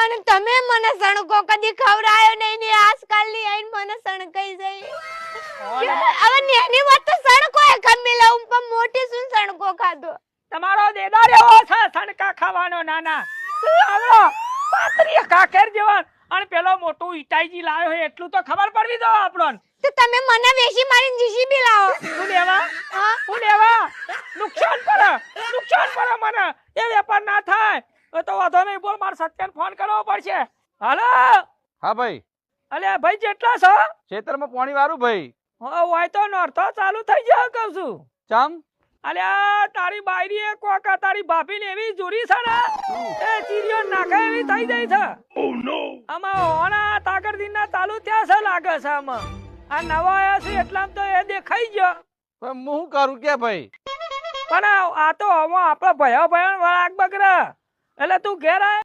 અને તમે મને સણકો કદી ખવરાયો નહીં ને આજકાલની આઈને મને સણકાઈ જાય. હવે નેની વાત તો સણકો એ ખમી લઉં પણ મોટી શું સણકો ખાધો. તમારો દેદાર એવો છે સણકા ખાવાનો નાના. આવડો પાતરી કાકેર જેવા અને પેલો મોટું ઈટાઈજી લાવ્યો હોય એટલું તો ખબર પડવી દો આપણને. તો તમે મને વેશી મારીને જીસીબી લાવો. શું લેવા? શું લેવા? નુકસાન પડે મને. એ વેપાર ના થાય તો વાંધો નહીં. બોલ, મારે સત્યન ફોન કરવો પડશે. હાલો. હા ભાઈ. અલે ભાઈ જેટલા છો? ખેતરમાં પાણી વાળું ભાઈ. હોય તો નોરતો ચાલુ થઈ જાય કહું છું. ચમ? અલ્યા તારી બાયરી એ કોકા તારી ભાભી ને એવી જોરી છે ને એ ચીરીઓ નાખે એવી થઈ જાય છે. ઓ નો. આમાં હોના તાકરદીન ના ચાલુ ત્યાં છે લાગે છે. આમાં આ નવા આયા છે એટલામાં તો એ દેખાઈ ગયો. પણ હું શું કરું કે ભાઈ? પણ આ તો હવે આપણે ભયો વાળા બગડે એટલે તું ઘેર આય.